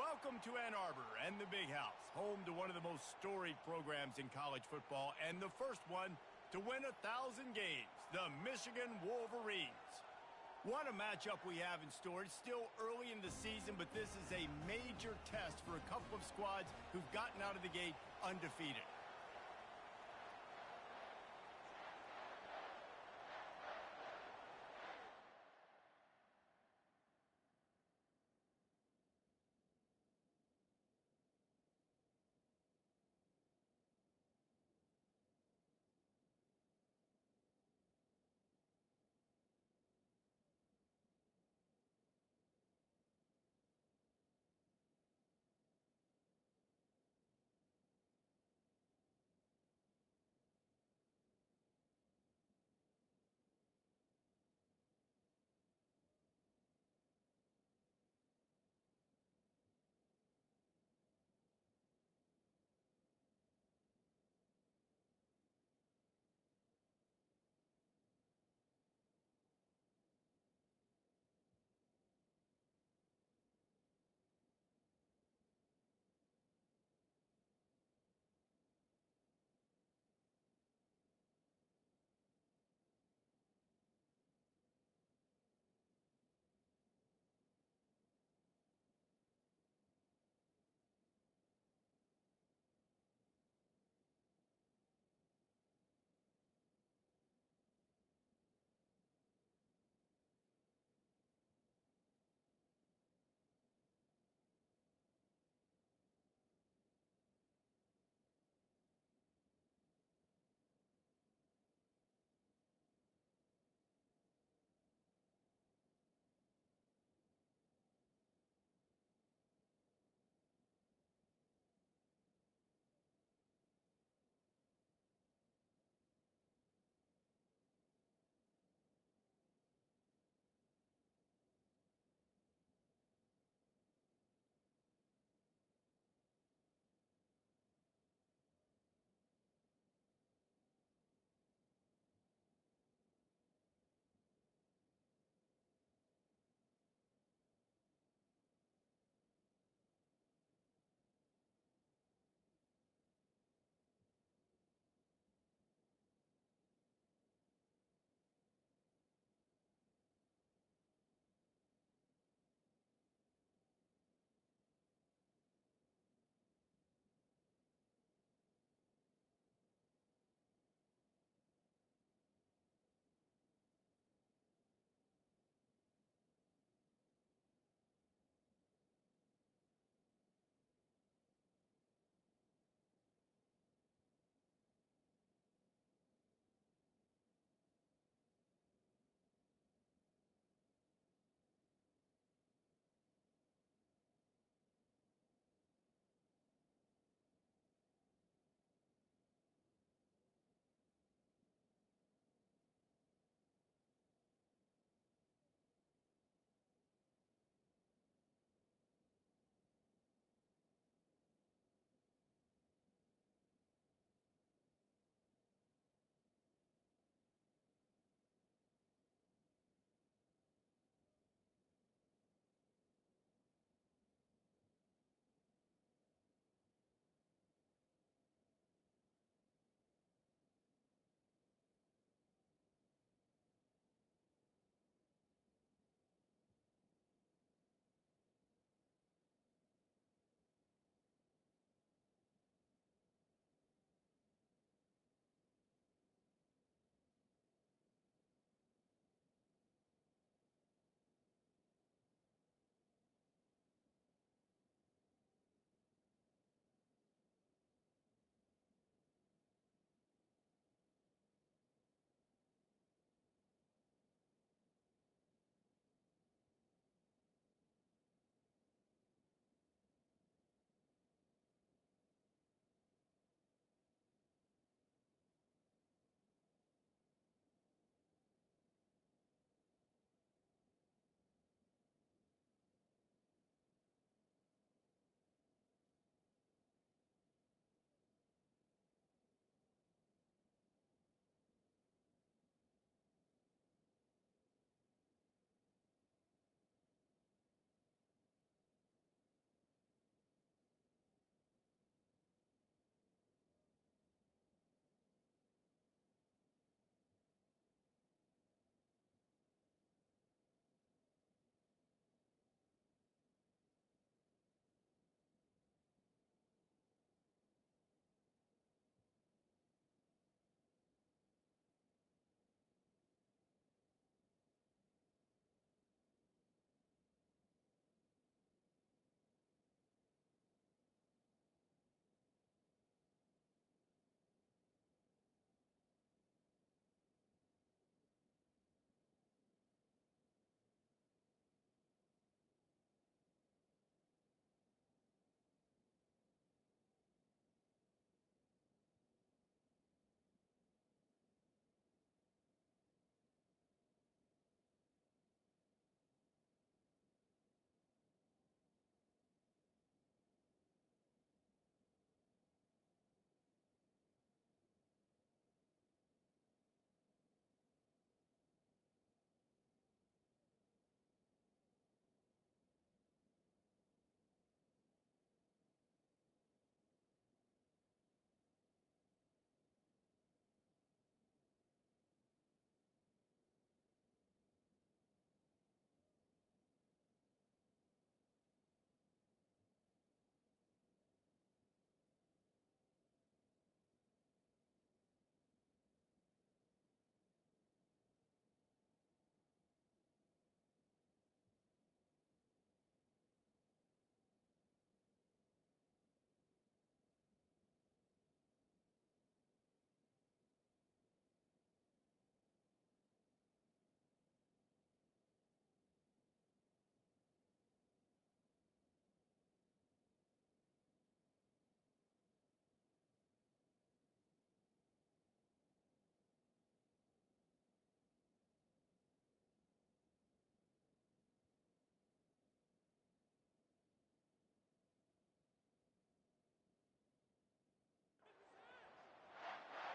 Welcome to Ann Arbor and the Big House, home to one of the most storied programs in college football and the first one to win 1,000 games, the Michigan Wolverines. What a matchup we have in store. It's still early in the season, but this is a major test for a couple of squads who've gotten out of the gate undefeated.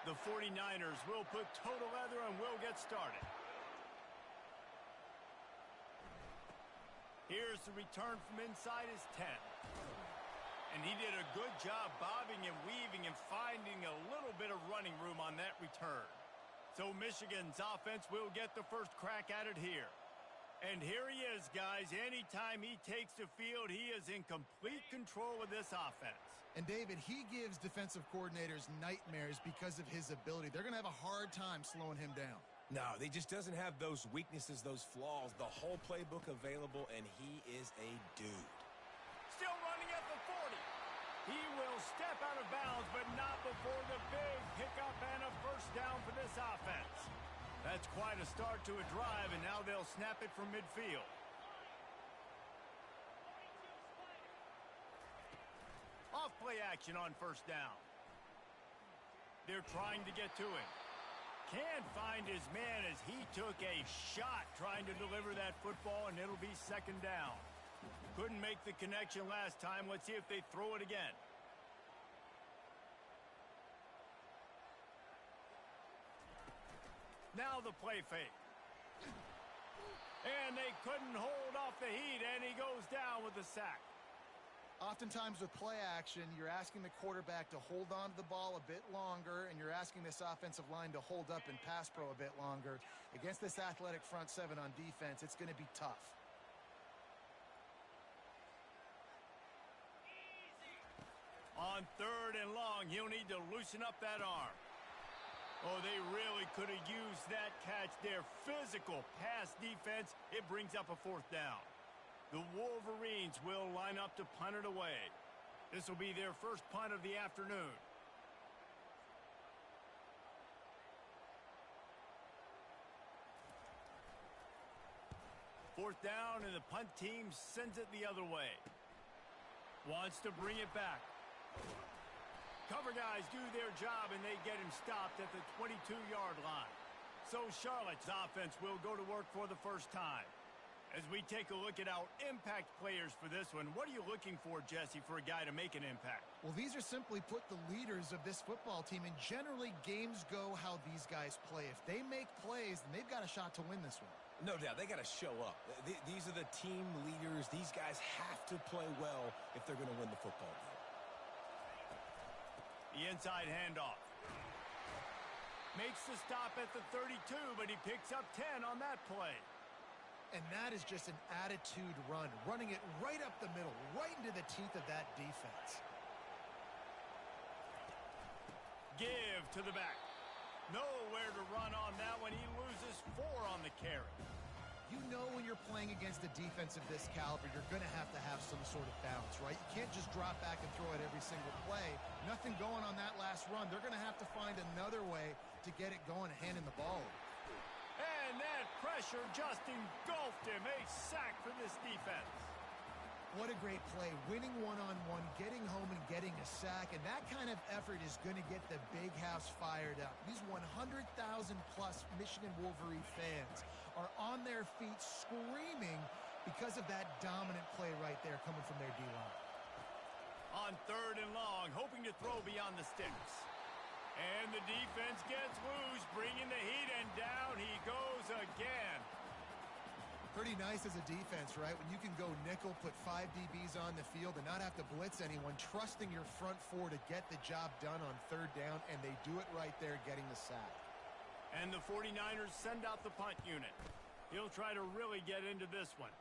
The 49ers will put total leather and will get started. Here's the return from inside his 10. And he did a good job bobbing and weaving and finding a little bit of running room on that return. So Michigan's offense will get the first crack at it here. And here he is, guys. Anytime he takes the field, he is in complete control of this offense. And, David, he gives defensive coordinators nightmares because of his ability. They're going to have a hard time slowing him down. No, he just doesn't have those weaknesses, those flaws, the whole playbook available, and he is a dude. Still running at the 40. He will step out of bounds, but not before the big pickup and a first down for this offense. That's quite a start to a drive, and now they'll snap it from midfield. Off play action on first down. They're trying to get to him. Can't find his man as he took a shot trying to deliver that football, and it'll be second down. Couldn't make the connection last time. Let's see if they throw it again. Now the play fake. And they couldn't hold off the heat, and he goes down with the sack. Oftentimes with play action, you're asking the quarterback to hold on to the ball a bit longer, and you're asking this offensive line to hold up in pass pro a bit longer. Against this athletic front seven on defense, it's going to be tough. On third and long, he'll need to loosen up that arm. Oh, they really could have used that catch there. Physical pass defense. It brings up a fourth down. The Wolverines will line up to punt it away. This will be their first punt of the afternoon. Fourth down, and the punt team sends it the other way. Wants to bring it back. Cover guys do their job, and they get him stopped at the 22-yard line. So Charlotte's offense will go to work for the first time. As we take a look at our impact players for this one, what are you looking for, Jesse, for a guy to make an impact? Well, these are simply put the leaders of this football team, and generally games go how these guys play. If they make plays, then they've got a shot to win this one. No doubt, they got to show up. These are the team leaders. These guys have to play well if they're going to win the football game. The inside handoff. Makes the stop at the 32, but he picks up 10 on that play. And that is just an attitude run, running it right up the middle, right into the teeth of that defense. Give to the back. Nowhere to run on that one. He loses 4 on the carry. You know when you're playing against a defense of this caliber, you're going to have some sort of balance, right? You can't just drop back and throw it every single play. Nothing going on that last run. They're going to have to find another way to get it going and handing the ball. And that pressure just engulfed him. A sack for this defense. What a great play. Winning one-on-one, getting home and getting a sack. And that kind of effort is going to get the big house fired up. These 100,000-plus Michigan Wolverine fans are on their feet screaming because of that dominant play right there coming from their D-line. On third and long, hoping to throw beyond the sticks. And the defense gets loose, bringing the heat, and down he goes again. Pretty nice as a defense, right? When you can go nickel, put 5 DBs on the field and not have to blitz anyone, trusting your front 4 to get the job done on third down, and they do it right there, getting the sack. And the 49ers send out the punt unit. He'll try to really get into this one.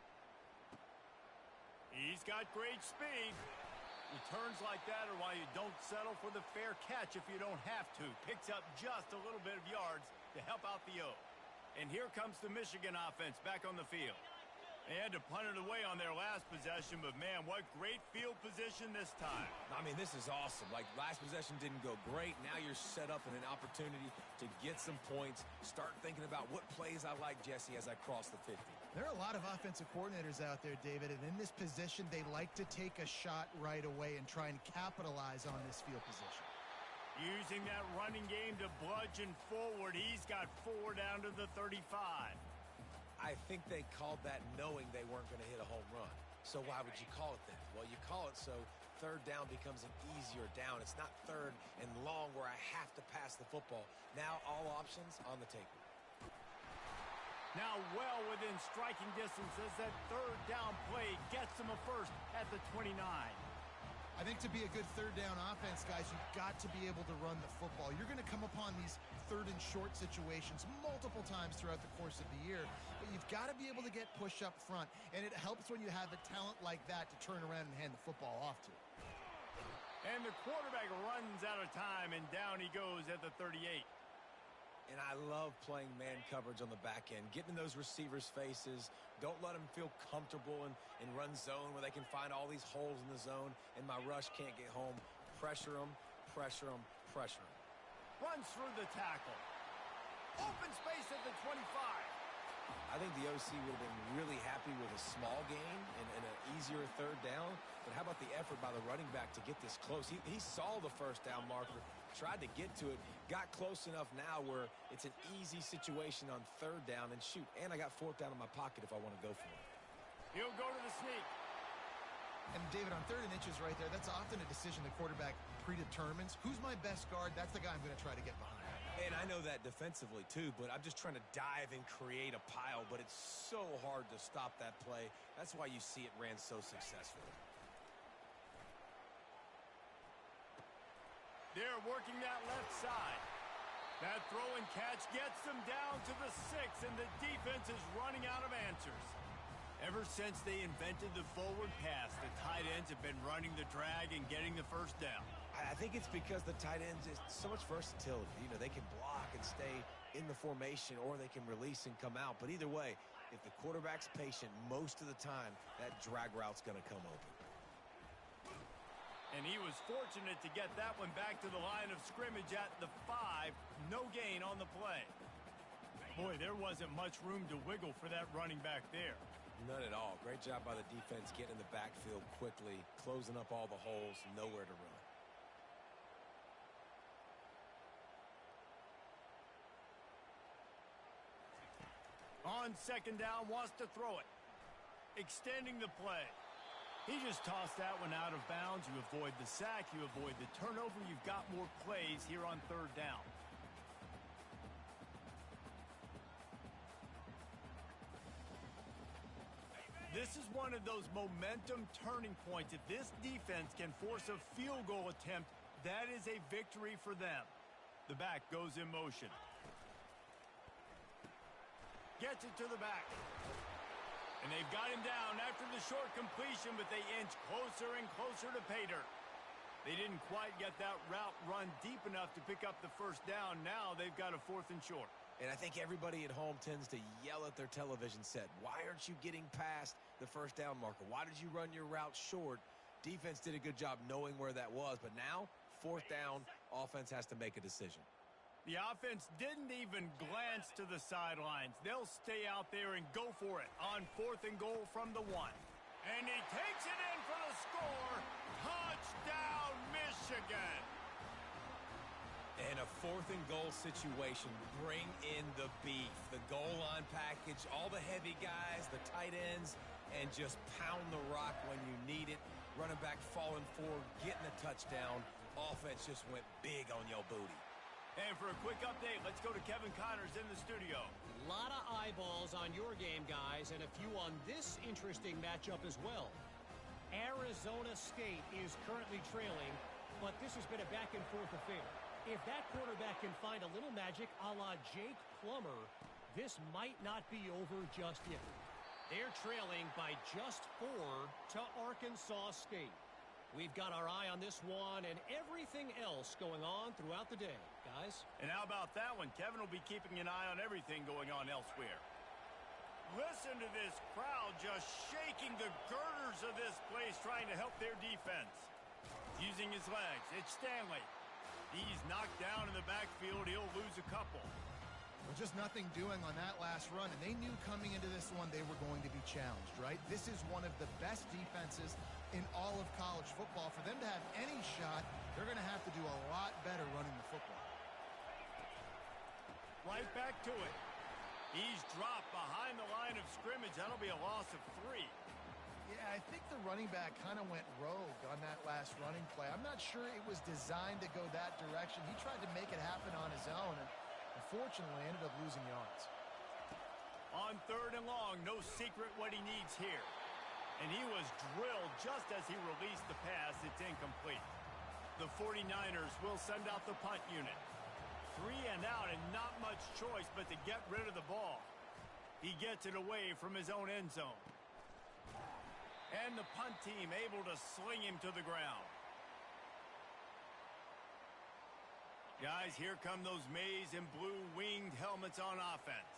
He's got great speed. Returns like that are why you don't settle for the fair catch if you don't have to. Picks up just a little bit of yards to help out the O. And here comes the Michigan offense back on the field. They had to punt it away on their last possession, but man, what great field position this time. I mean, this is awesome. Like, last possession didn't go great. Now you're set up in an opportunity to get some points. Start thinking about what plays I like, Jesse, as I cross the 50. There are a lot of offensive coordinators out there, David, and in this position, they like to take a shot right away and try and capitalize on this field position. Using that running game to bludgeon forward. He's got 4 down to the 35. I think they called that knowing they weren't going to hit a home run. So why would you call it that? Well, you call it so third down becomes an easier down. It's not third and long where I have to pass the football. Now all options on the table. Now well within striking distance as that third down play gets them a first at the 29. I think to be a good third down offense, guys, you've got to be able to run the football. You're going to come upon these third and short situations multiple times throughout the course of the year, but you've got to be able to get push up front, and it helps when you have a talent like that to turn around and hand the football off to. And the quarterback runs out of time, and down he goes at the 38. And I love playing man coverage on the back end, getting in those receivers' faces. Don't let them feel comfortable in run zone where they can find all these holes in the zone, and my rush can't get home. Pressure them, pressure them, pressure them. Runs through the tackle. Open space at the 25. I think the OC would have been really happy with a small gain and an easier third down. But how about the effort by the running back to get this close? He saw the first down marker, tried to get to it, got close enough now where it's an easy situation on third down, and shoot, and I got fourth down in my pocket if I want to go for it. He'll go to the sneak. And David, on 3rd and inches right there, that's often a decision the quarterback predetermines. Who's my best guard? That's the guy I'm going to try to get behind. And I know that defensively too, but I'm just trying to dive and create a pile, but it's so hard to stop that play. That's why you see it ran so successfully. They're working that left side. That throw and catch gets them down to the 6, and the defense is running out of answers. Ever since they invented the forward pass, the tight ends have been running the drag and getting the first down. I think it's because the tight ends is so much versatility. You know, they can block and stay in the formation, or they can release and come out. But either way, if the quarterback's patient most of the time, that drag route's going to come open. And he was fortunate to get that one back to the line of scrimmage at the 5. No gain on the play. Boy, there wasn't much room to wiggle for that running back there. None at all. Great job by the defense getting in the backfield quickly, closing up all the holes, nowhere to run. On 2nd down, wants to throw it. Extending the play. He just tossed that one out of bounds. You avoid the sack, you avoid the turnover. You've got more plays here on 3rd down. This is one of those momentum turning points. If this defense can force a field goal attempt, that is a victory for them. The back goes in motion. Gets it to the back. And they've got him down after the short completion, but they inch closer and closer to pay dirt. They didn't quite get that route run deep enough to pick up the first down. Now they've got a 4th and short. And I think everybody at home tends to yell at their television set, why aren't you getting past the first down marker? Why did you run your route short? Defense did a good job knowing where that was, but now, 4th down, offense has to make a decision. The offense didn't even glance to the sidelines. They'll stay out there and go for it on 4th and goal from the 1. And he takes it in for the score. Touchdown, Michigan. In a 4th and goal situation, bring in the beef, the goal line package, all the heavy guys, the tight ends, and just pound the rock when you need it. Running back falling forward, getting a touchdown. Offense just went big on your booty. And for a quick update, let's go to Kevin Connors in the studio. A lot of eyeballs on your game, guys, and a few on this interesting matchup as well. Arizona State is currently trailing, but this has been a back-and-forth affair. If that quarterback can find a little magic a la Jake Plummer, this might not be over just yet. They're trailing by just 4 to Arkansas State. We've got our eye on this one and everything else going on throughout the day, guys. And how about that one? Kevin will be keeping an eye on everything going on elsewhere. Listen to this crowd just shaking the girders of this place, trying to help their defense. Using his legs, it's Stanley. He's knocked down in the backfield. He'll lose a couple. Well, just nothing doing on that last run, and they knew coming into this one they were going to be challenged, right? This is one of the best defenses in all of college football. For them to have any shot, they're going to have to do a lot better running the football. Right back to it. He's dropped behind the line of scrimmage. That'll be a loss of 3. Yeah, I think the running back kind of went rogue on that last running play. I'm not sure it was designed to go that direction. He tried to make it happen on his own, and unfortunately ended up losing yards. On 3rd and long, no secret what he needs here. And he was drilled just as he released the pass. It's incomplete. The 49ers will send out the punt unit. 3 and out, and not much choice but to get rid of the ball. He gets it away from his own end zone. And the punt team able to sling him to the ground. Guys, here come those maize and blue winged helmets on offense.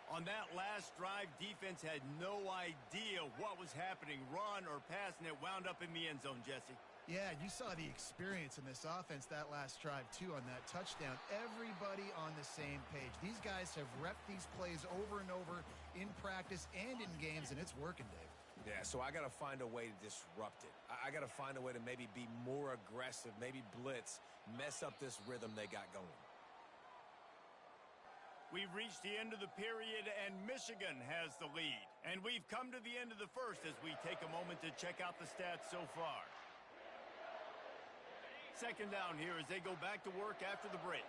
On that last drive, defense had no idea what was happening, run or pass, and it wound up in the end zone, Jesse. Yeah, you saw the experience in this offense that last drive, too, on that touchdown. Everybody on the same page. These guys have repped these plays over and over in practice and in games, and it's working, Dave. Yeah, so I got to find a way to disrupt it. I got to find a way to maybe be more aggressive, maybe blitz, mess up this rhythm they got going. We've reached the end of the period, and Michigan has the lead. And we've come to the end of the first as we take a moment to check out the stats so far. 2nd down here as they go back to work after the break.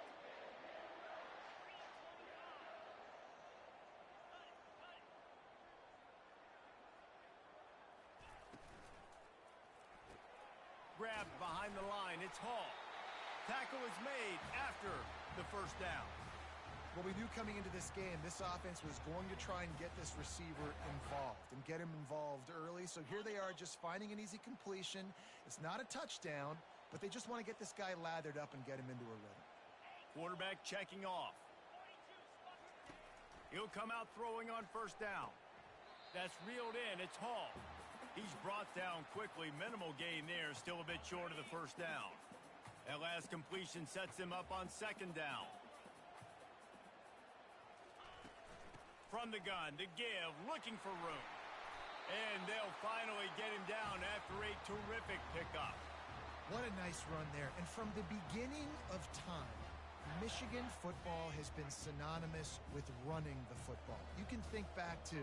Grabbed behind the line. It's Hall. Tackle is made after the 1st down. Well, we knew coming into this game, this offense was going to try and get this receiver involved and get him involved early. So here they are just finding an easy completion. It's not a touchdown, but they just want to get this guy lathered up and get him into a rhythm. Quarterback checking off. He'll come out throwing on 1st down. That's reeled in. It's Hall. He's brought down quickly. Minimal gain there. Still a bit short of the 1st down. That last completion sets him up on 2nd down. From the gun, the give, looking for room. And they'll finally get him down after a terrific pickup. What a nice run there. And from the beginning of time, Michigan football has been synonymous with running the football. You can think back to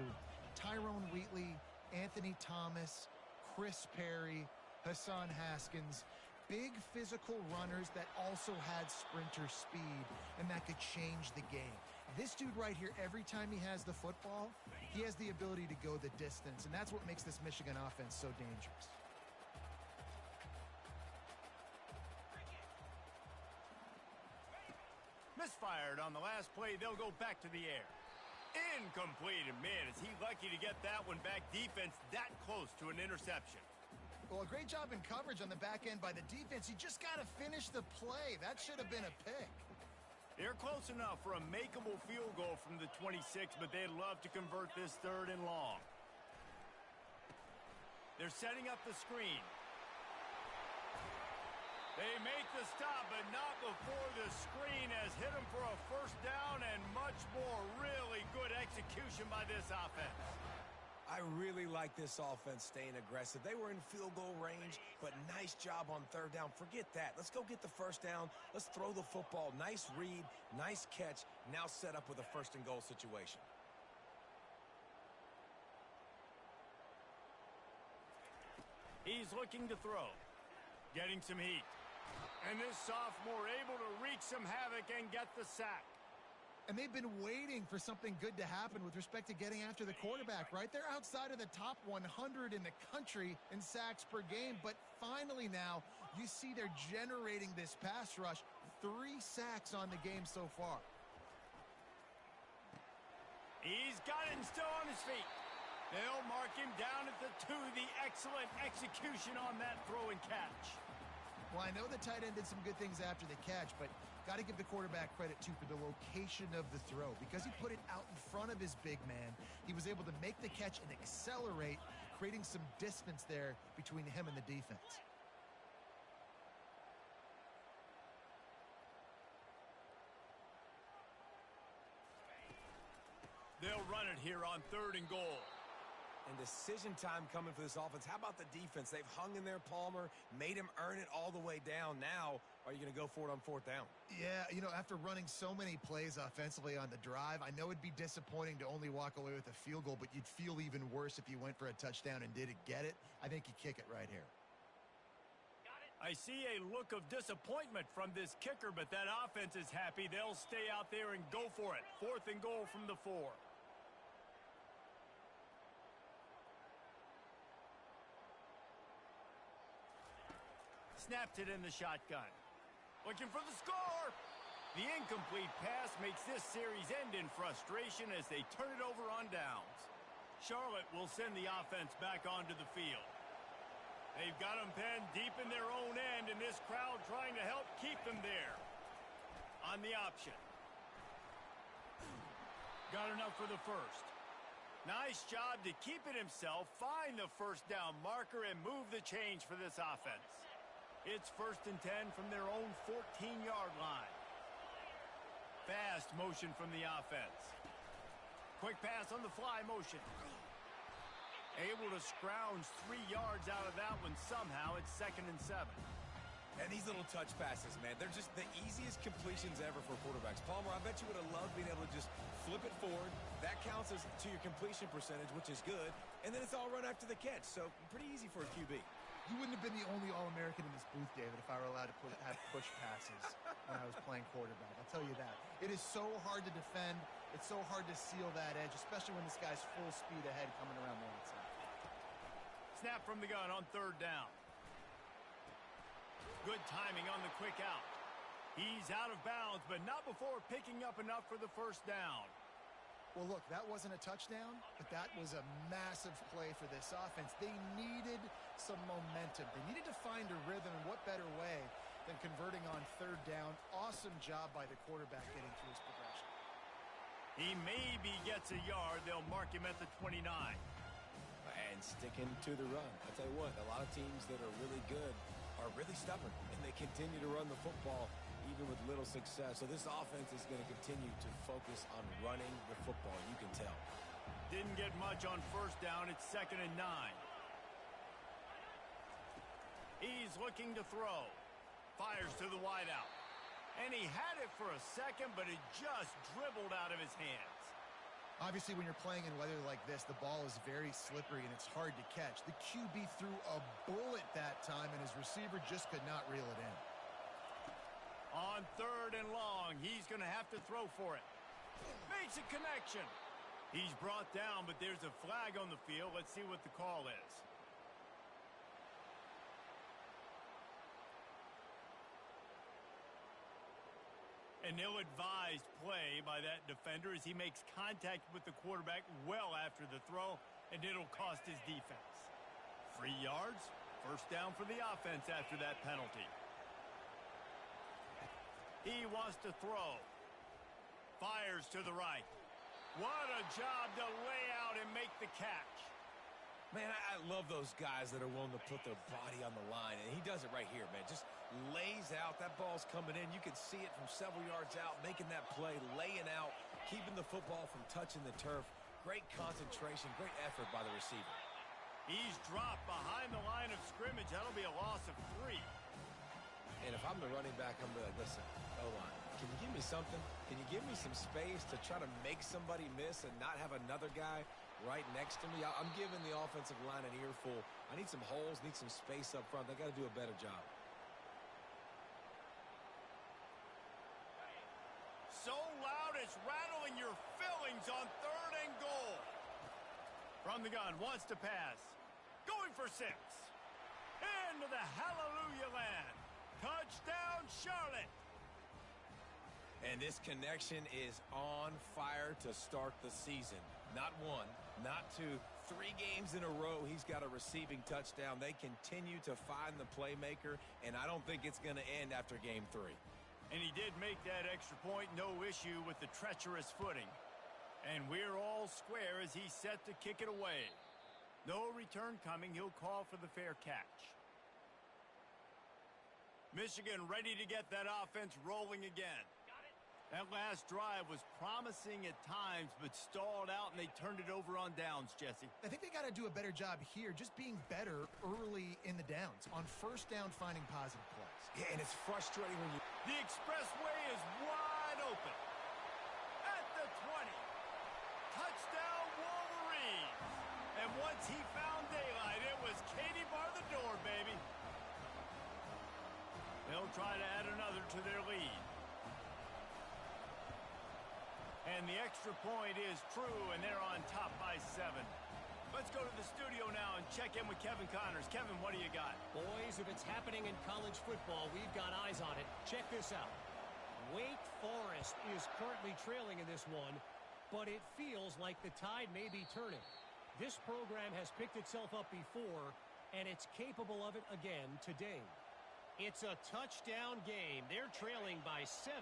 Tyrone Wheatley, Anthony Thomas, Chris Perry, Hassan Haskins. Big physical runners that also had sprinter speed and that could change the game. This dude right here, every time he has the football, he has the ability to go the distance, and that's what makes this Michigan offense so dangerous. Misfired on the last play. They'll go back to the air. Incomplete. And man, is he lucky to get that one back. Defense that close to an interception. Well, a great job in coverage on the back end by the defense. You just got to finish the play. That should have been a pick. They're close enough for a makeable field goal from the 26, but they'd love to convert this 3rd and long. They're setting up the screen. They make the stop, but not before the screen has hit them for a 1st down and much more. Really good execution by this offense. I really like this offense staying aggressive. They were in field goal range, but nice job on 3rd down. Forget that. Let's go get the 1st down. Let's throw the football. Nice read, nice catch. Now set up with a 1st and goal situation. He's looking to throw. Getting some heat. And this sophomore able to wreak some havoc and get the sack. And they've been waiting for something good to happen with respect to getting after the quarterback, right? They're outside of the top 100 in the country in sacks per game, but finally now you see they're generating this pass rush. 3 sacks on the game so far. He's got it and still on his feet. They'll mark him down at the 2. The excellent execution on that throw and catch. Well, I know the tight end did some good things after the catch, but got to give the quarterback credit, too, for the location of the throw. Because he put it out in front of his big man, he was able to make the catch and accelerate, creating some distance there between him and the defense. They'll run it here on 3rd and goal. And decision time coming for this offense. How about the defense? They've hung in there, Palmer, made him earn it all the way down. Now, are you going to go for it on fourth down? Yeah, you know, after running so many plays offensively on the drive, I know it'd be disappointing to only walk away with a field goal, but you'd feel even worse if you went for a touchdown and didn't get it. I think you kick it right here. I see a look of disappointment from this kicker, but that offense is happy. They'll stay out there and go for it. 4th and goal from the 4. Snapped it in the shotgun. Looking for the score. The incomplete pass makes this series end in frustration as they turn it over on downs. Charlotte will send the offense back onto the field. They've got them penned deep in their own end, and this crowd trying to help keep them there. On the option. Got enough for the first. Nice job to keep it himself, find the first down marker, and move the change for this offense. It's 1st and 10 from their own 14-yard line. Fast motion from the offense. Quick pass on the fly motion. Able to scrounge 3 yards out of that one somehow. It's 2nd and 7. And these little touch passes, man, they're just the easiest completions ever for quarterbacks. Palmer, I bet you would have loved being able to just flip it forward. That counts as to your completion percentage, which is good. And then it's all run after the catch. So pretty easy for a QB. You wouldn't have been the only All-American in this booth, David, if I were allowed to have push passes when I was playing quarterback. I'll tell you that. It is so hard to defend. It's so hard to seal that edge, especially when this guy's full speed ahead coming around the outside. Snap from the gun on 3rd down. Good timing on the quick out. He's out of bounds, but not before picking up enough for the first down. Well, look, that wasn't a touchdown, but that was a massive play for this offense. They needed some momentum. They needed to find a rhythm, and what better way than converting on 3rd down. Awesome job by the quarterback getting through his progression. He maybe gets a yard. They'll mark him at the 29. And sticking to the run. I'll tell you what, a lot of teams that are really good are really stubborn, and they continue to run the football even with little success. So this offense is going to continue to focus on running the football, you can tell. Didn't get much on 1st down. It's 2nd and 9. He's looking to throw. Fires to the wideout. And he had it for a second, but it just dribbled out of his hands. Obviously, when you're playing in weather like this, the ball is very slippery and it's hard to catch. The QB threw a bullet that time, and his receiver just could not reel it in. On 3rd and long, he's going to have to throw for it. Makes a connection. He's brought down, but there's a flag on the field. Let's see what the call is. An ill-advised play by that defender as he makes contact with the quarterback well after the throw, and it'll cost his defense. 3 yards, 1st down for the offense after that penalty. He wants to throw. Fires to the right. What a job to lay out and make the catch. Man, I love those guys that are willing to put their body on the line, and he does it right here, man. Just lays out. That ball's coming in. You can see it from several yards out, making that play, laying out, keeping the football from touching the turf. Great concentration, great effort by the receiver. He's dropped behind the line of scrimmage. That'll be a loss of 3. And if I'm the running back, I'm going to like, listen, O-line, can you give me something? Can you give me some space to try to make somebody miss and not have another guy right next to me? I'm giving the offensive line an earful. I need some holes, need some space up front. They got to do a better job. So loud it's rattling your fillings on 3rd and goal. From the gun, wants to pass. Going for 6. Into the hallelujah land. Touchdown, Charlotte. And this connection is on fire to start the season. Not 1, not 2, 3 games in a row he's got a receiving touchdown. They continue to find the playmaker, and I don't think it's going to end after game 3. And he did make that extra point, no issue with the treacherous footing. And we're all square as he's set to kick it away. No return coming. He'll call for the fair catch. Michigan ready to get that offense rolling again. That last drive was promising at times, but stalled out, and they turned it over on downs, Jesse. I think they got to do a better job here, just being better early in the downs. On 1st down, finding positive play. Yeah, and it's frustrating when you... The expressway is wide open. At the 20. Touchdown, Wolverines. And once he found daylight, it was Katie bar the door, baby. They'll try to add another to their lead. And the extra point is true, and they're on top by 7. Let's go to the studio now and check in with Kevin Connors. Kevin, what do you got? Boys, if it's happening in college football, we've got eyes on it. Check this out. Wake Forest is currently trailing in this one, but it feels like the tide may be turning. This program has picked itself up before, and it's capable of it again today. It's a touchdown game. They're trailing by 7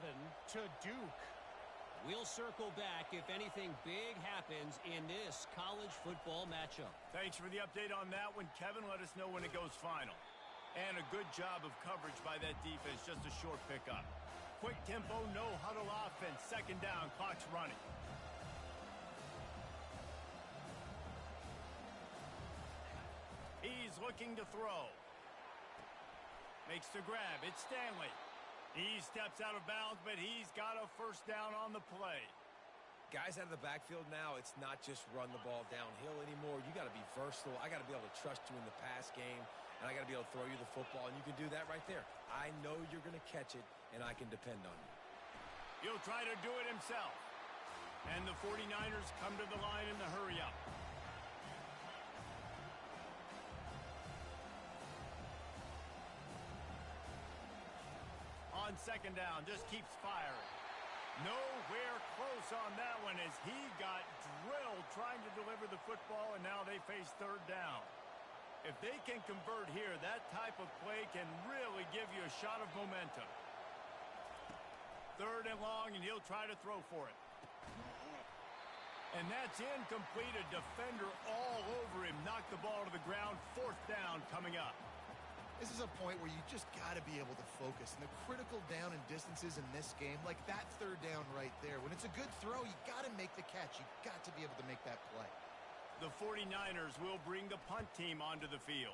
to Duke. We'll circle back if anything big happens in this college football matchup. Thanks for the update on that one, Kevin. Let us know when it goes final. And a good job of coverage by that defense. Just a short pickup. Quick tempo, no huddle offense. Second down, clock's running. He's looking to throw. Makes the grab. It's Stanley. He steps out of bounds, but he's got a first down on the play. Guys out of the backfield now, it's not just run the ball downhill anymore. You got to be versatile. I got to be able to trust you in the pass game, and I got to be able to throw you the football, and you can do that right there. I know you're going to catch it, and I can depend on you. He'll try to do it himself. And the 49ers come to the line in the hurry-up. On second down, just keeps firing. Nowhere close on that one as he got drilled trying to deliver the football, and now they face third down. If they can convert here, that type of play can really give you a shot of momentum. Third and long, and he'll try to throw for it. And that's incomplete. A defender all over him. Knocked the ball to the ground. Fourth down coming up. This is a point where you just got to be able to focus. And the critical down and distances in this game, like that third down right there, when it's a good throw, you got to make the catch. You got to be able to make that play. The 49ers will bring the punt team onto the field.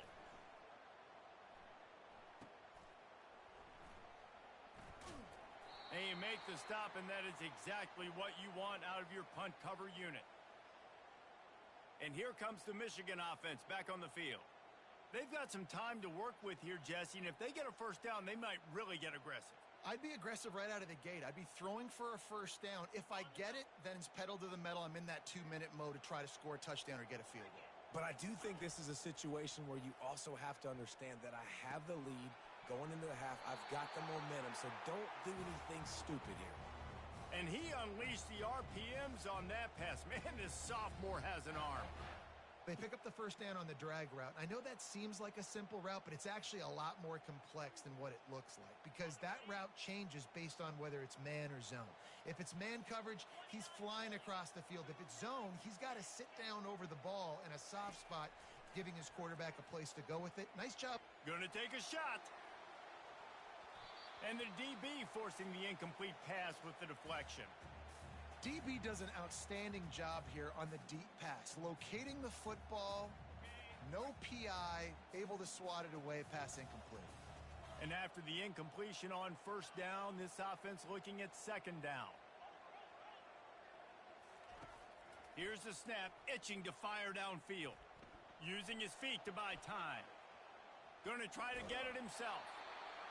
And you make the stop, and that is exactly what you want out of your punt cover unit. And here comes the Michigan offense back on the field. They've got some time to work with here, Jesse, and if they get a first down, they might really get aggressive. I'd be aggressive right out of the gate. I'd be throwing for a first down. If I get it, then it's pedal to the metal. I'm in that 2-minute mode to try to score a touchdown or get a field goal. But I do think this is a situation where you also have to understand that I have the lead going into the half. I've got the momentum, so don't do anything stupid here. And he unleashed the RPMs on that pass. Man, this sophomore has an arm. They pick up the first down on the drag route. I know that seems like a simple route, but it's actually a lot more complex than what it looks like because that route changes based on whether it's man or zone. If it's man coverage, he's flying across the field. If it's zone, he's got to sit down over the ball in a soft spot, giving his quarterback a place to go with it. Nice job. Gonna take a shot. And the DB forcing the incomplete pass with the deflection. DB does an outstanding job here on the deep pass, locating the football, no PI, able to swat it away, pass incomplete. And after the incompletion on first down, this offense looking at second down. Here's the snap, itching to fire downfield. Using his feet to buy time. Gonna try to get it himself.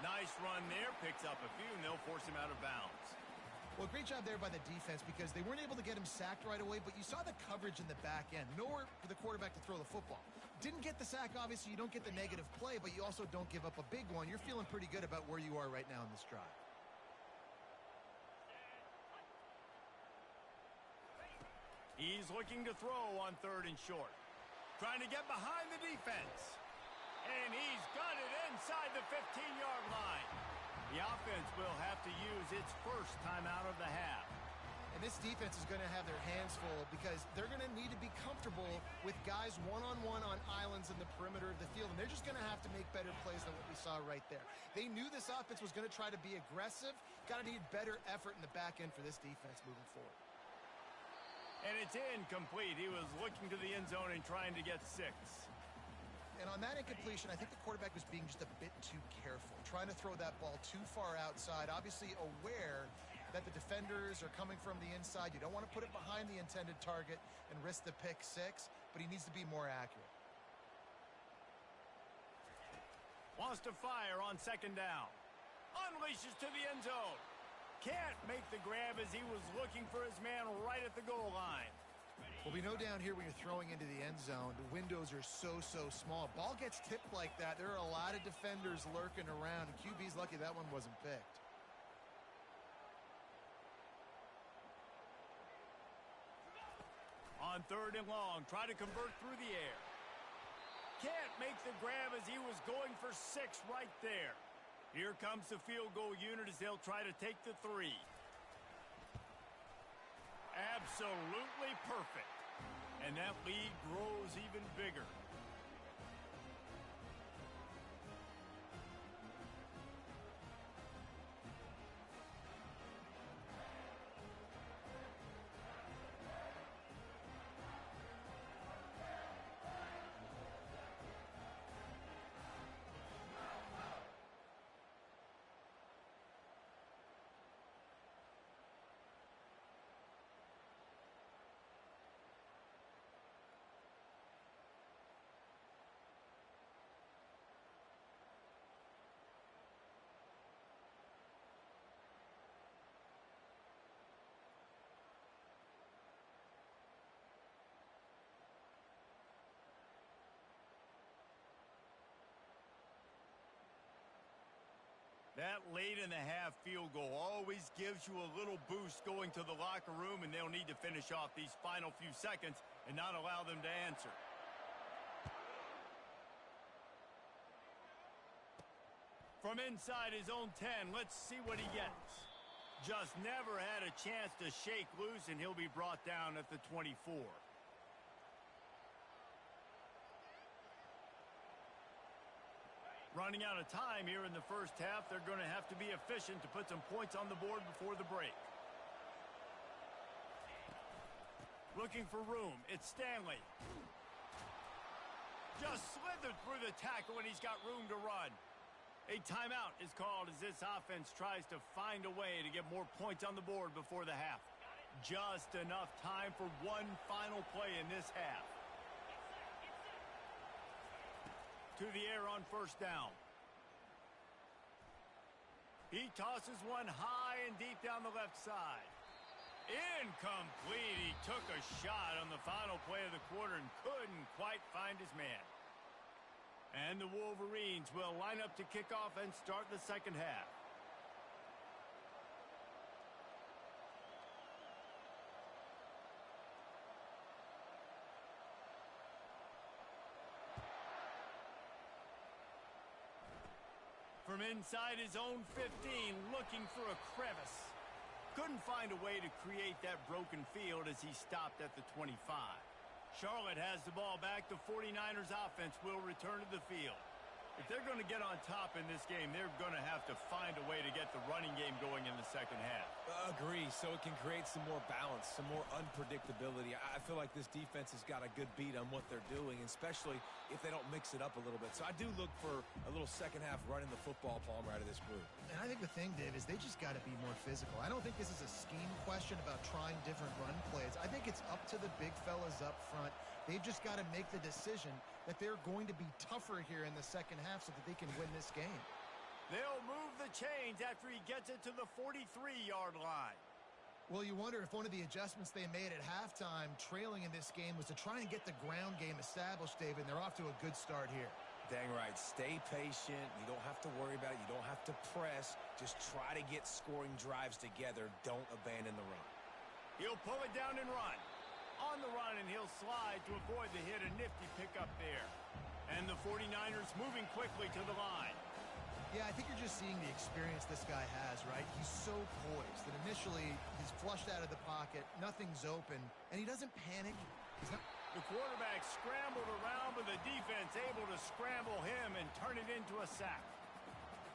Nice run there, picks up a few, and they'll force him out of bounds. Well, great job there by the defense because they weren't able to get him sacked right away, but you saw the coverage in the back end. Nowhere for the quarterback to throw the football. Didn't get the sack, obviously. You don't get the negative play, but you also don't give up a big one. You're feeling pretty good about where you are right now in this drive. He's looking to throw on third and short. Trying to get behind the defense. And he's got it inside the 15-yard line. The offense will have to use its first timeout of the half. And this defense is going to have their hands full because they're going to need to be comfortable with guys one-on-one on islands in the perimeter of the field. And they're just going to have to make better plays than what we saw right there. They knew this offense was going to try to be aggressive. Got to need better effort in the back end for this defense moving forward. And it's incomplete. He was looking to the end zone and trying to get 6. And on that incompletion, I think the quarterback was being just a bit too careful, trying to throw that ball too far outside, obviously aware that the defenders are coming from the inside. You don't want to put it behind the intended target and risk the pick six, but he needs to be more accurate. Wants to fire on second down. Unleashes to the end zone. Can't make the grab as he was looking for his man right at the goal line. Well, we know down here when you're throwing into the end zone, the windows are so small. Ball gets tipped like that. There are a lot of defenders lurking around, and QB's lucky that one wasn't picked. On third and long, try to convert through the air. Can't make the grab as he was going for 6 right there. Here comes the field goal unit as they'll try to take the 3. Absolutely perfect. And that lead grows even bigger. That late in the half field goal always gives you a little boost going to the locker room, and they'll need to finish off these final few seconds and not allow them to answer. From inside his own 10, let's see what he gets. Just never had a chance to shake loose, and he'll be brought down at the 24. Running out of time here in the first half, they're going to have to be efficient to put some points on the board before the break. Looking for room, it's Stanley. Just slithered through the tackle, and he's got room to run. A timeout is called as this offense tries to find a way to get more points on the board before the half. Just enough time for one final play in this half. To the air on first down. He tosses one high and deep down the left side. Incomplete. He took a shot on the final play of the quarter and couldn't quite find his man. And the Wolverines will line up to kick off and start the second half. From inside his own 15, looking for a crevice. Couldn't find a way to create that broken field as he stopped at the 25. Charlotte has the ball back. The 49ers offense will return to the field. If they're going to get on top in this game, they're going to have to find a way to get the running game going in the second half. Agree, so it can create some more balance, some more unpredictability. I feel like this defense has got a good beat on what they're doing, especially if they don't mix it up a little bit. So I do look for a little second half running the football Palmer out of this group. And I think the thing, Dave, is they just got to be more physical. I don't think this is a scheme question about trying different run plays. I think it's up to the big fellas up front. They've just got to make the decision that they're going to be tougher here in the second half so that they can win this game. They'll move the chains after he gets it to the 43-yard line. Well, you wonder if one of the adjustments they made at halftime trailing in this game was to try and get the ground game established, David, and they're off to a good start here. Dang right. Stay patient. You don't have to worry about it. You don't have to press. Just try to get scoring drives together. Don't abandon the run. He'll pull it down and run. On the run, and he'll slide to avoid the hit. A nifty pickup there. And the 49ers moving quickly to the line. Yeah, I think you're just seeing the experience this guy has, right? He's so poised that initially he's flushed out of the pocket, nothing's open, and he doesn't panic. The quarterback scrambled around, but the defense able to scramble him and turn it into a sack.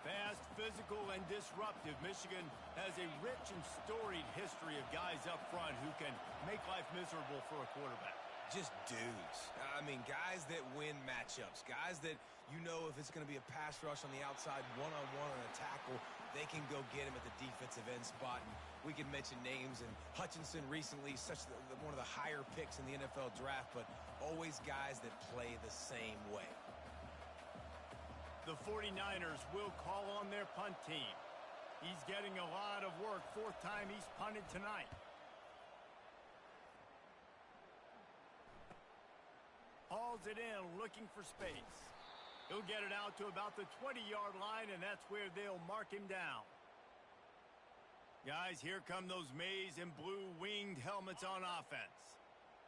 Fast, physical, and disruptive, Michigan has a rich and storied history of guys up front who can make life miserable for a quarterback. Just dudes. I mean, guys that win matchups. Guys that you know if it's going to be a pass rush on the outside, one-on-one on a tackle, they can go get him at the defensive end spot. And we can mention names, and Hutchinson recently, one of the higher picks in the NFL draft, but always guys that play the same way. The 49ers will call on their punt team. He's getting a lot of work. Fourth time he's punted tonight. Hauls it in, looking for space. He'll get it out to about the 20-yard line, and that's where they'll mark him down. Guys, here come those maize and blue winged helmets on offense.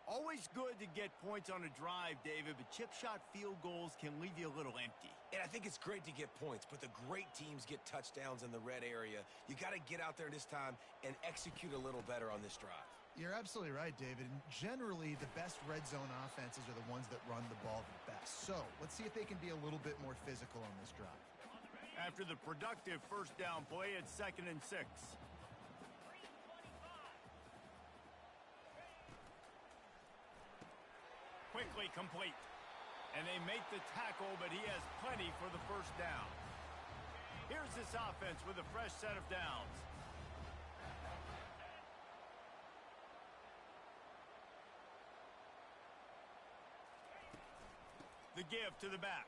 Always good to get points on a drive, David, but chip shot field goals can leave you a little empty. And I think it's great to get points, but the great teams get touchdowns in the red area. You got to get out there this time and execute a little better on this drive. You're absolutely right, David. And generally, the best red zone offenses are the ones that run the ball the best. So let's see if they can be a little bit more physical on this drive. After the productive first down play, it's 2nd and 6. Quickly complete. And they make the tackle, but he has plenty for the first down. Here's this offense with a fresh set of downs. The give to the back.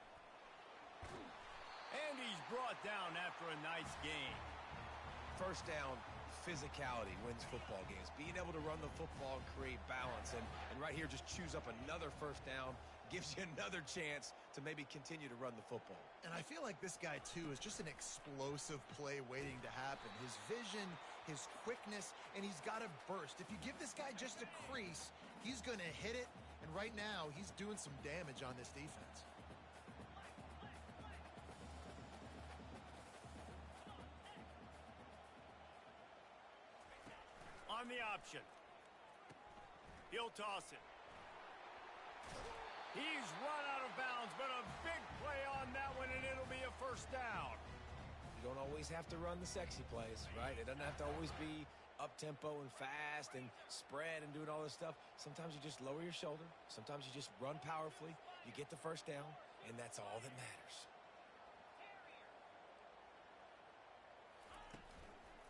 And he's brought down after a nice gain. First down, physicality wins football games. Being able to run the football and create balance. And right here, just choose up another first down. Gives you another chance to maybe continue to run the football. And I feel like this guy, too, is just an explosive play waiting to happen. His vision, his quickness, and he's got a burst. If you give this guy just a crease, he's going to hit it. And right now, he's doing some damage on this defense. On the option. He'll toss it. He's run out of bounds, but a big play on that one, and it'll be a first down. You don't always have to run the sexy plays, right? It doesn't have to always be up-tempo and fast and spread and doing all this stuff. Sometimes you just lower your shoulder. Sometimes you just run powerfully. You get the first down, and that's all that matters.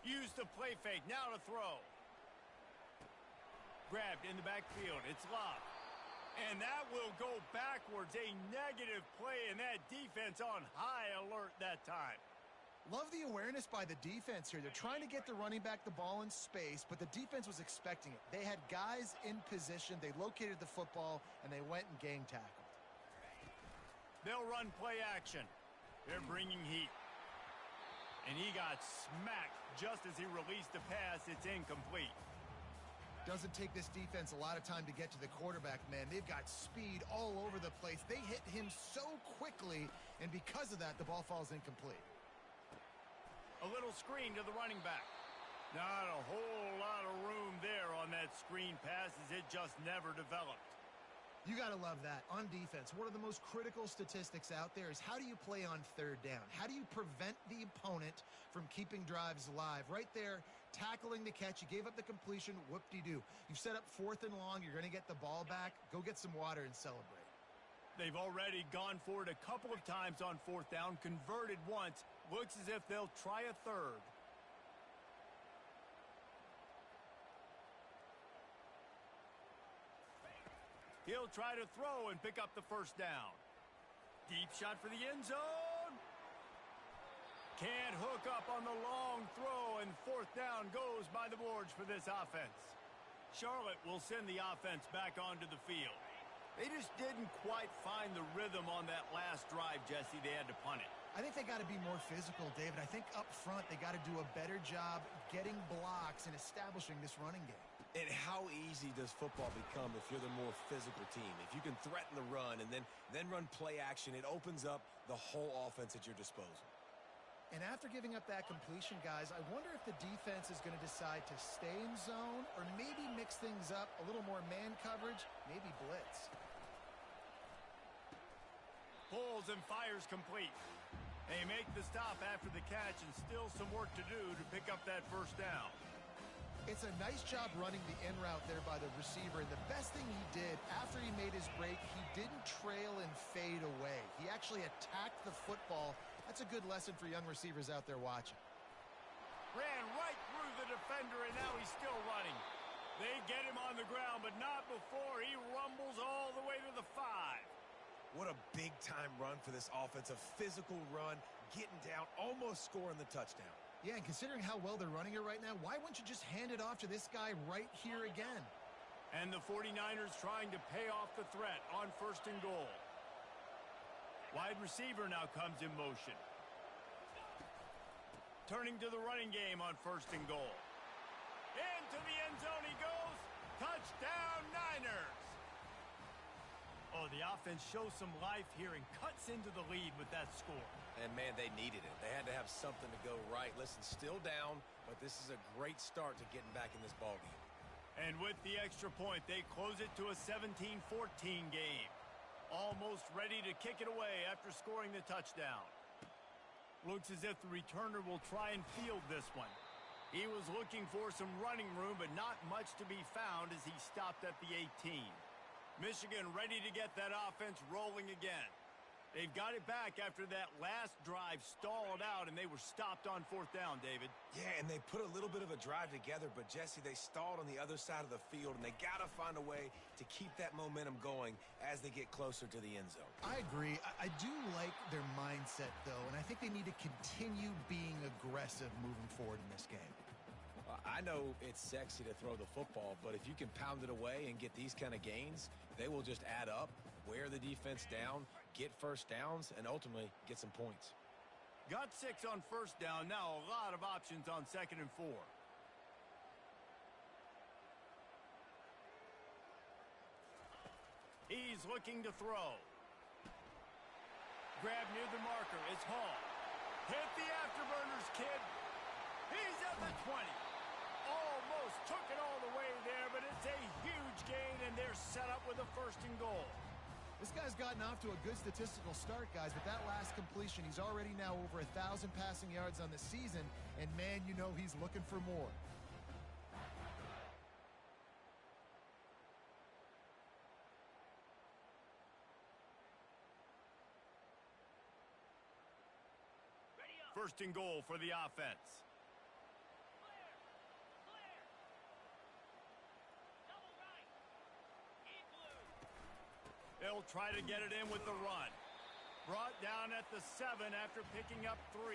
Use the play fake. Now to throw. Grabbed in the backfield. It's Love. And that will go backwards. A negative play, and that defense on high alert that time. Love the awareness by the defense here. They're trying to get the running back the ball in space, but the defense was expecting it. They had guys in position. They located the football, and they went and gang tackled. They'll run play action. They're bringing heat. And he got smacked just as he released the pass. It's incomplete. Doesn't take this defense a lot of time to get to the quarterback, man. They've got speed all over the place. They hit him so quickly, and because of that, the ball falls incomplete. A little screen to the running back. Not a whole lot of room there on that screen pass as it just never developed. You got to love that. On defense, one of the most critical statistics out there is how do you play on third down? How do you prevent the opponent from keeping drives alive? Right there, tackling the catch. You gave up the completion. Whoop-de-doo. You've set up 4th and long. You're going to get the ball back. Go get some water and celebrate. They've already gone for it a couple of times on 4th down, converted once. Looks as if they'll try a third. He'll try to throw and pick up the first down. Deep shot for the end zone. Can't hook up on the long throw, and 4th down goes by the boards for this offense. Charlotte will send the offense back onto the field. They just didn't quite find the rhythm on that last drive, Jesse. They had to punt it. I think they got to be more physical, David. I think up front they got to do a better job getting blocks and establishing this running game. And how easy does football become if you're the more physical team? If you can threaten the run and then run play action, it opens up the whole offense at your disposal. And after giving up that completion, guys, I wonder if the defense is going to decide to stay in zone or maybe mix things up, a little more man coverage, maybe blitz. Pulls and fires complete. They make the stop after the catch and still some work to do to pick up that first down. It's a nice job running the in route there by the receiver, and the best thing he did after he made his break, he didn't trail and fade away. He actually attacked the football. That's a good lesson for young receivers out there watching. Ran right through the defender, and now he's still running. They get him on the ground, but not before he rumbles all the way to the 5. What a big-time run for this offense. A physical run, getting down, almost scoring the touchdown. Yeah, and considering how well they're running it right now, why wouldn't you just hand it off to this guy right here again? And the 49ers trying to pay off the threat on 1st and goal. Wide receiver now comes in motion. Turning to the running game on 1st and goal. Into the end zone he goes. Touchdown, Niners. Oh, the offense shows some life here and cuts into the lead with that score. And, man, they needed it. They had to have something to go right. Listen, still down, but this is a great start to getting back in this ballgame. And with the extra point, they close it to a 17-14 game. Almost ready to kick it away after scoring the touchdown. Looks as if the returner will try and field this one. He was looking for some running room, but not much to be found as he stopped at the 18. Michigan ready to get that offense rolling again. They've got it back after that last drive stalled out, and they were stopped on 4th down, David. Yeah, and they put a little bit of a drive together, but, Jesse, they stalled on the other side of the field, and they got to find a way to keep that momentum going as they get closer to the end zone. I agree. I do like their mindset, though, and I think they need to continue being aggressive moving forward in this game. I know it's sexy to throw the football, but if you can pound it away and get these kind of gains, they will just add up, wear the defense down, get first downs, and ultimately get some points. Got 6 on 1st down. Now a lot of options on 2nd and 4. He's looking to throw. Grab near the marker. It's Hall. Hit the afterburners, kid. He's at the 20. Almost took it all the way there, but it's a huge gain, and they're set up with a 1st and goal. This guy's gotten off to a good statistical start, guys, but that last completion, he's already now over 1,000 passing yards on the season, and, man, you know he's looking for more. First and goal for the offense. They'll try to get it in with the run. Brought down at the 7 after picking up 3.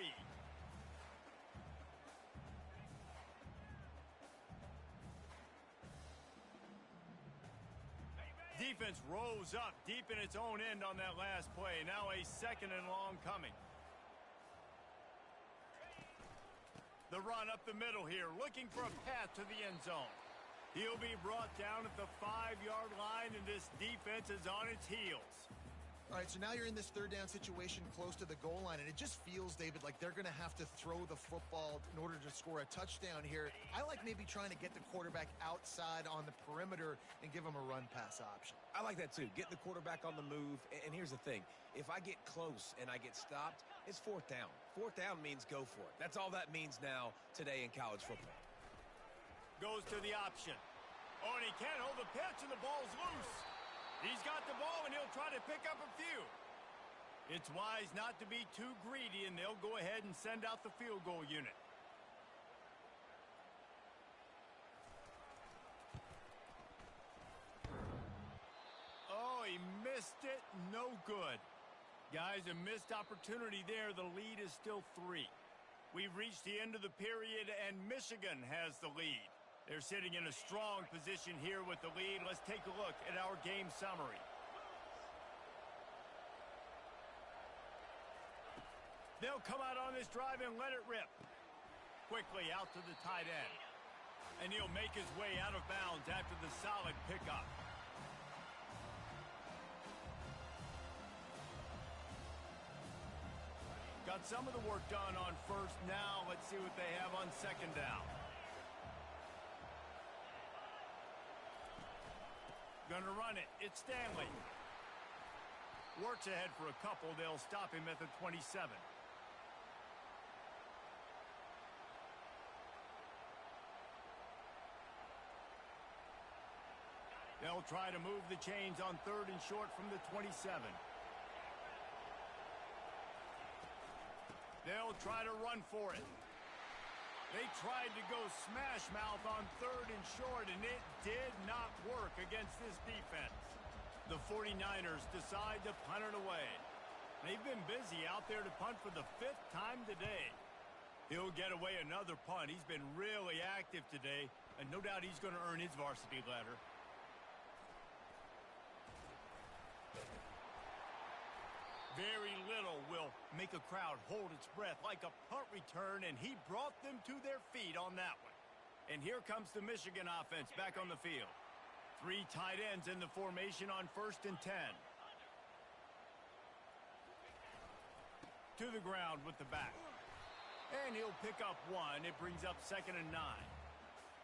Defense rose up deep in its own end on that last play. Now a 2nd and long coming. The run up the middle here, looking for a path to the end zone. He'll be brought down at the 5-yard line, and this defense is on its heels. All right, so now you're in this 3rd down situation close to the goal line, and it just feels, David, like they're going to have to throw the football in order to score a touchdown here. I like maybe trying to get the quarterback outside on the perimeter and give him a run-pass option. I like that, too. Get the quarterback on the move. And here's the thing. If I get close and I get stopped, it's 4th down. 4th down means go for it. That's all that means now today in college football. Goes to the option. Oh, and he can't hold the pitch, and the ball's loose. He's got the ball, and he'll try to pick up a few. It's wise not to be too greedy, and they'll go ahead and send out the field goal unit. Oh, he missed it. No good. Guys, a missed opportunity there. The lead is still 3. We've reached the end of the period, and Michigan has the lead. They're sitting in a strong position here with the lead. Let's take a look at our game summary. They'll come out on this drive and let it rip. Quickly out to the tight end. And he'll make his way out of bounds after the solid pickup. Got some of the work done on 1st. Now let's see what they have on 2nd down. Gonna run it. It's Stanley. Works ahead for a couple. They'll stop him at the 27. They'll try to move the chains on 3rd and short from the 27. They'll try to run for it. They tried to go smash mouth on 3rd and short, and it did not work against this defense. The 49ers decide to punt it away. They've been busy out there to punt for the 5th time today. He'll get away another punt. He's been really active today, and no doubt he's going to earn his varsity letter. Very little will make a crowd hold its breath like a punt return, and he brought them to their feet on that one. And here comes the Michigan offense back on the field. 3 tight ends in the formation on 1st and 10. To the ground with the back. And he'll pick up 1. It brings up 2nd and 9.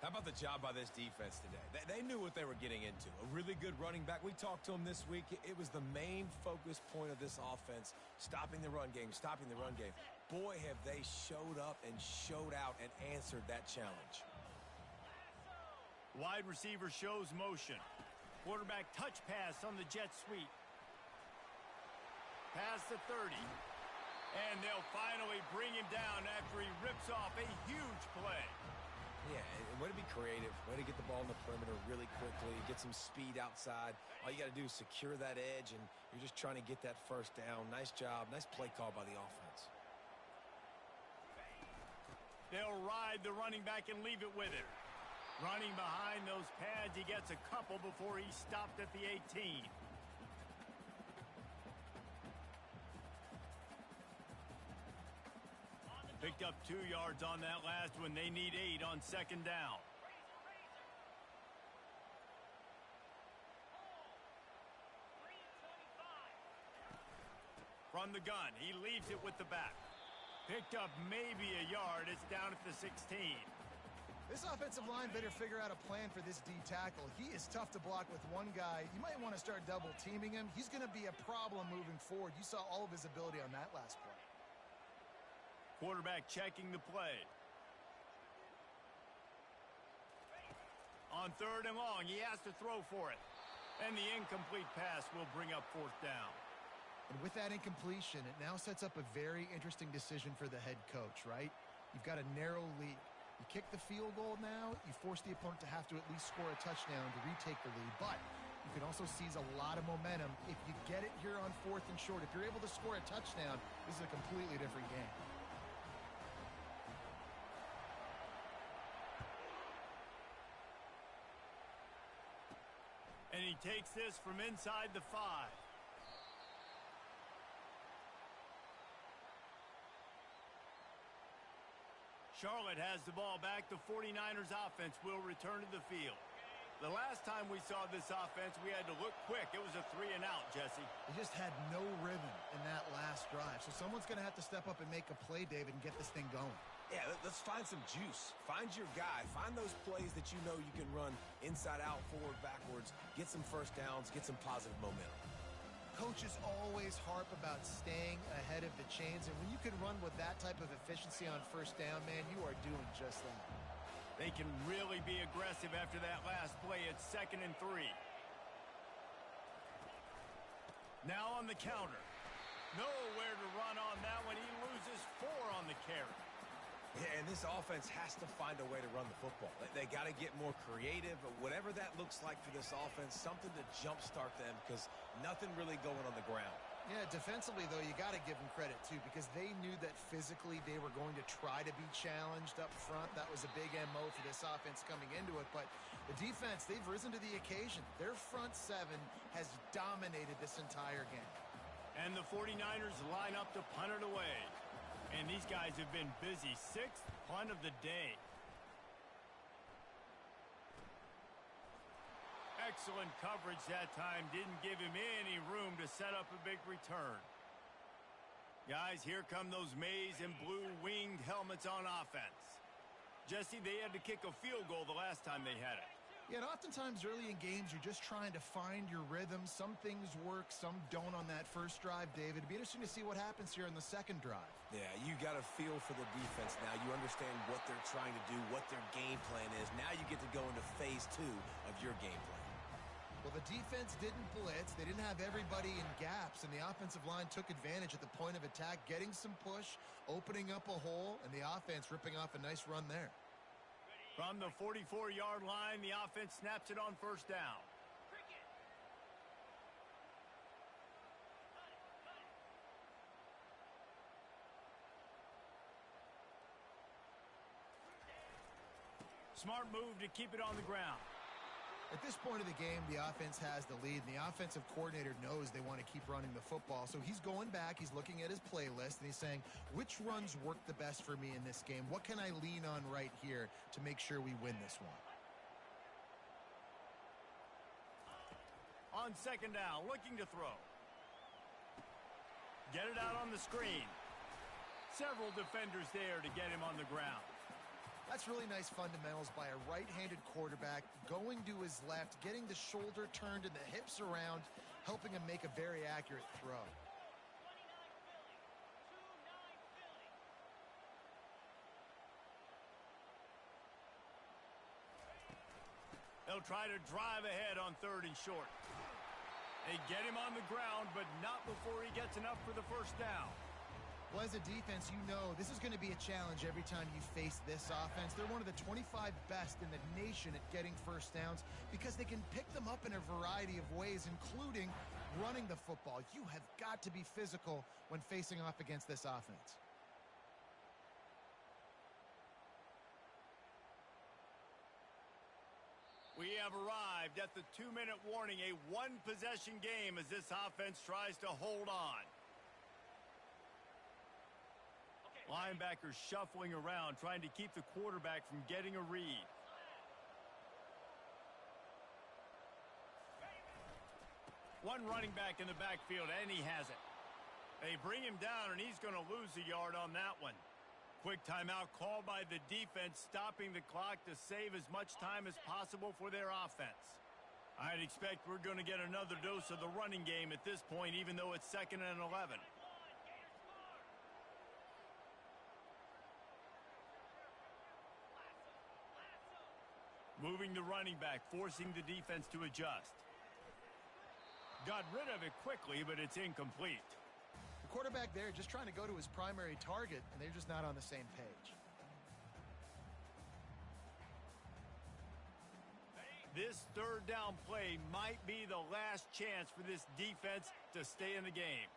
How about the job by this defense today? They knew what they were getting into. A really good running back. We talked to him this week. It was the main focus point of this offense, stopping the run game, stopping the run game. Boy, have they showed up and showed out and answered that challenge. Wide receiver shows motion. Quarterback touch pass on the jet sweep. Pass to 30. And they'll finally bring him down after he rips off a huge play. Yeah, and way to be creative, way to get the ball in the perimeter really quickly, get some speed outside. All you got to do is secure that edge, and you're just trying to get that first down. Nice job, nice play call by the offense. They'll ride the running back and leave it with him. Running behind those pads, he gets a couple before he's stopped at the 18. Picked up 2 yards on that last one. They need 8 on 2nd down. From the gun, he leaves it with the back. Picked up maybe a yard. It's down at the 16. This offensive line better figure out a plan for this D tackle. He is tough to block with one guy. You might want to start double teaming him. He's going to be a problem moving forward. You saw all of his ability on that last play. Quarterback checking the play. On 3rd and long, he has to throw for it. And the incomplete pass will bring up 4th down. And with that incompletion, it now sets up a very interesting decision for the head coach, right? You've got a narrow lead. You kick the field goal now, you force the opponent to have to at least score a touchdown to retake the lead. But you can also seize a lot of momentum if you get it here on 4th and short. If you're able to score a touchdown, this is a completely different game. And he takes this from inside the 5. Charlotte has the ball back. The 49ers offense will return to the field. The last time we saw this offense, we had to look quick. It was a 3-and-out, Jesse. They just had no rhythm in that last drive. So someone's going to have to step up and make a play, David, and get this thing going. Yeah, let's find some juice. Find your guy. Find those plays that you know you can run inside out, forward, backwards. Get some first downs. Get some positive momentum. Coaches always harp about staying ahead of the chains, and when you can run with that type of efficiency on 1st down, man, you are doing just that. They can really be aggressive after that last play. It's 2nd and 3. Now on the counter. Nowhere to run on that one. He loses 4 on the carry. Yeah, and this offense has to find a way to run the football. They got to get more creative, but whatever that looks like for this offense, something to jumpstart them because nothing really going on the ground. Yeah, defensively, though, you got to give them credit, too, because they knew that physically they were going to try to be challenged up front. That was a big MO for this offense coming into it. But the defense, they've risen to the occasion. Their front 7 has dominated this entire game. And the 49ers line up to punt it away. And these guys have been busy. 6th punt of the day. Excellent coverage that time. Didn't give him any room to set up a big return. Guys, here come those maize and blue winged helmets on offense. Jesse, they had to kick a field goal the last time they had it. Yeah, and oftentimes early in games, you're just trying to find your rhythm. Some things work, some don't on that first drive, David. It'd be interesting to see what happens here in the second drive. Yeah, you got a feel for the defense now. You understand what they're trying to do, what their game plan is. Now you get to go into phase 2 of your game plan. Well, the defense didn't blitz. They didn't have everybody in gaps, and the offensive line took advantage at the point of attack, getting some push, opening up a hole, and the offense ripping off a nice run there. From the 44-yard line, the offense snaps it on first down. Smart move to keep it on the ground. At this point of the game, the offense has the lead, and the offensive coordinator knows they want to keep running the football. So he's going back, he's looking at his playlist, and he's saying, which runs work the best for me in this game? What can I lean on right here to make sure we win this one? On second down, looking to throw. Get it out on the screen. Several defenders there to get him on the ground. That's really nice fundamentals by a right-handed quarterback, going to his left, getting the shoulder turned and the hips around, helping him make a very accurate throw. They'll try to drive ahead on third and short. They get him on the ground, but not before he gets enough for the first down. Well, as a defense, you know this is going to be a challenge every time you face this offense. They're one of the 25 best in the nation at getting first downs because they can pick them up in a variety of ways, including running the football. You have got to be physical when facing off against this offense. We have arrived at the 2-minute warning, a one-possession game as this offense tries to hold on. Linebackers shuffling around, trying to keep the quarterback from getting a read. One running back in the backfield, and he has it. They bring him down, and he's going to lose a yard on that one. Quick timeout called by the defense, stopping the clock to save as much time as possible for their offense. I'd expect we're going to get another dose of the running game at this point, even though it's 2nd and 11. Moving the running back, forcing the defense to adjust. Got rid of it quickly, but it's incomplete. The quarterback there just trying to go to his primary target, and they're just not on the same page. This third down play might be the last chance for this defense to stay in the game.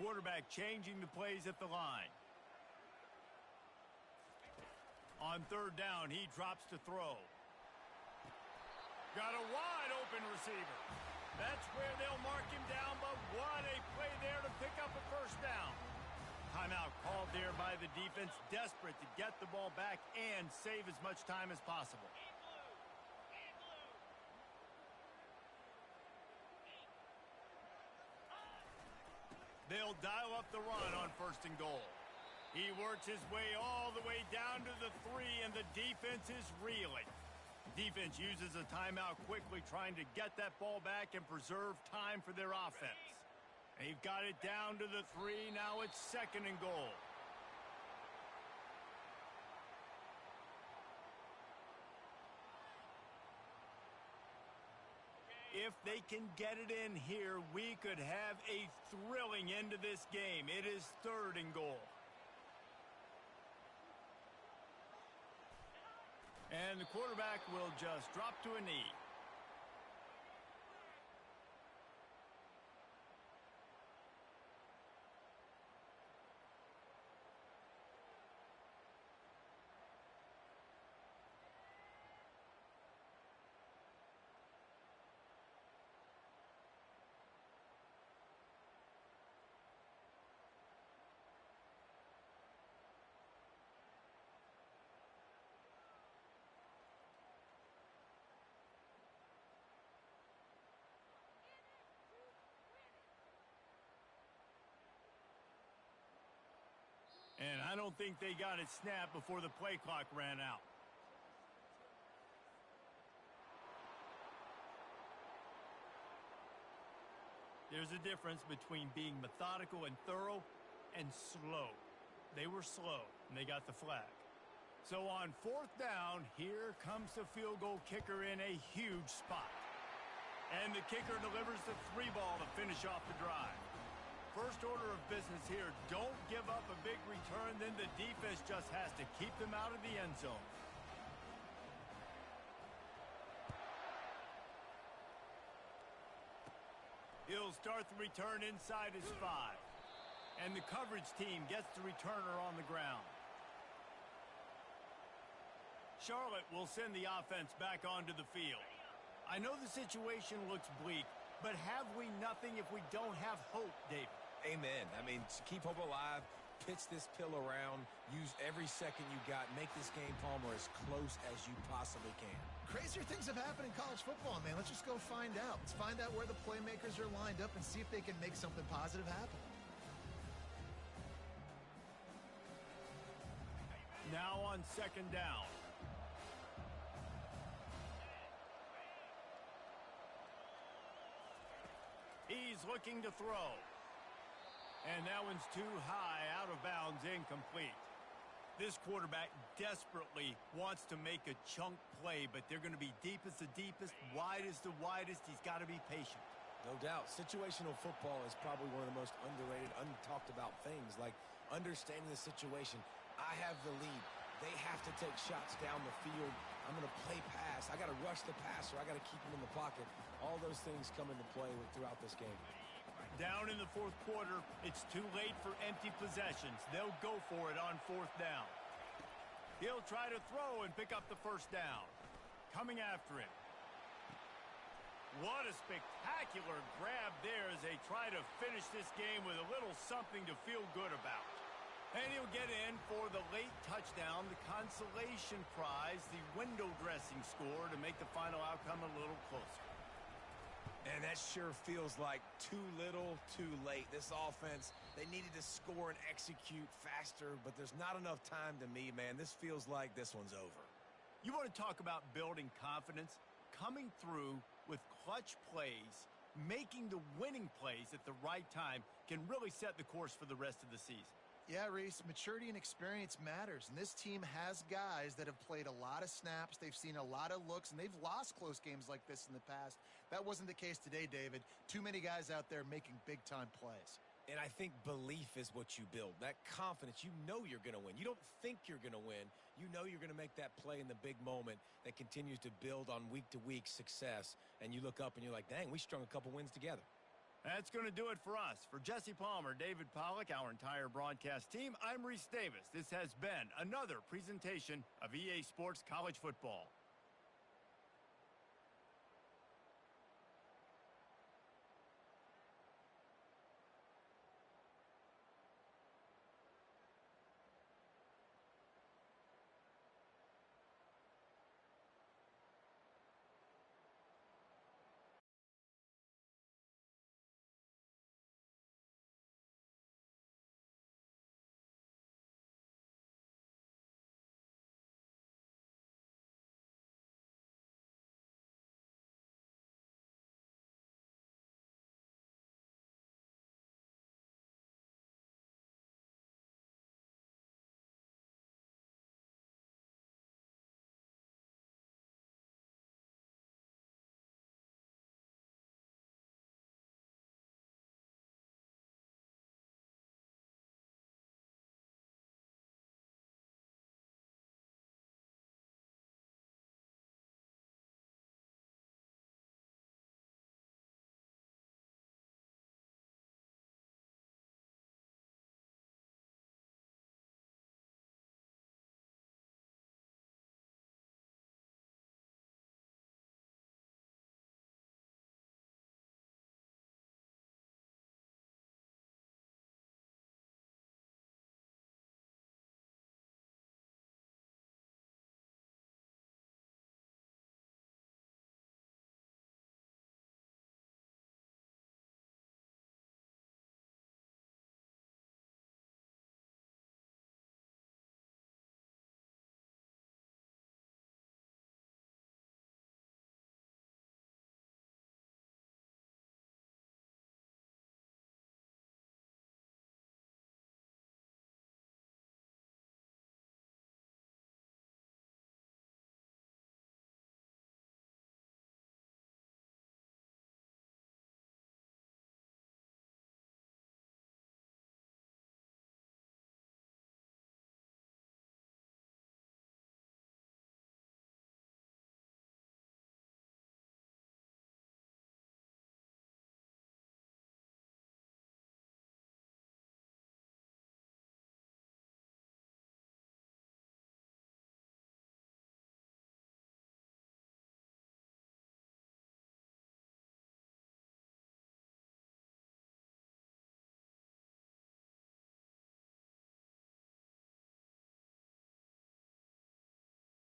Quarterback changing the plays at the line. On third down, he drops to throw. Got a wide open receiver. That's where they'll mark him down, but what a play there to pick up a first down. Timeout called there by the defense, desperate to get the ball back and save as much time as possible. They'll dial up the run on 1st and goal. He works his way all the way down to the 3, and the defense is reeling. Defense uses a timeout quickly, trying to get that ball back and preserve time for their offense. They've got it down to the 3. Now it's 2nd and goal. If they can get it in here, we could have a thrilling end to this game. It is 3rd and goal. And the quarterback will just drop to a knee. And I don't think they got it snapped before the play clock ran out. There's a difference between being methodical and thorough and slow. They were slow, and they got the flag. So on 4th down, here comes the field goal kicker in a huge spot. And the kicker delivers the 3-ball to finish off the drive. First order of business here, don't give up a big return, then the defense just has to keep them out of the end zone. He'll start the return inside his 5. And the coverage team gets the returner on the ground. Charlotte will send the offense back onto the field. I know the situation looks bleak, but have we nothing if we don't have hope, David? Amen. I mean, keep hope alive, pitch this pill around, use every second you got, make this game, Palmer, as close as you possibly can. Crazier things have happened in college football, man. Let's just go find out. Let's find out where the playmakers are lined up and see if they can make something positive happen. Now on 2nd down. He's looking to throw. And that one's too high, out of bounds, incomplete. This quarterback desperately wants to make a chunk play, but they're going to be deepest the deepest, widest the widest. He's got to be patient. No doubt. Situational football is probably one of the most underrated, untalked about things, like understanding the situation. I have the lead. They have to take shots down the field. I'm going to play pass. I got to rush the passer. I got to keep him in the pocket. All those things come into play throughout this game. Down in the 4th quarter, it's too late for empty possessions. They'll go for it on 4th down. He'll try to throw and pick up the 1st down. Coming after him. What a spectacular grab there as they try to finish this game with a little something to feel good about. And he'll get in for the late touchdown, the consolation prize, the window dressing score to make the final outcome a little closer. And that sure feels like too little, too late. This offense, they needed to score and execute faster, but there's not enough time to me, man. This feels like this one's over. You want to talk about building confidence? Coming through with clutch plays, making the winning plays at the right time can really set the course for the rest of the season. Yeah, Reese, maturity and experience matters, and this team has guys that have played a lot of snaps. They've seen a lot of looks, and they've lost close games like this in the past. That wasn't the case today, David. Too many guys out there making big-time plays. And I think belief is what you build. That confidence, you know you're going to win. You don't think you're going to win. You know you're going to make that play in the big moment that continues to build on week-to-week success. And you look up and you're like, dang, we strung a couple wins together. That's going to do it for us. For Jesse Palmer, David Pollack, our entire broadcast team, I'm Reese Davis. This has been another presentation of EA Sports College Football.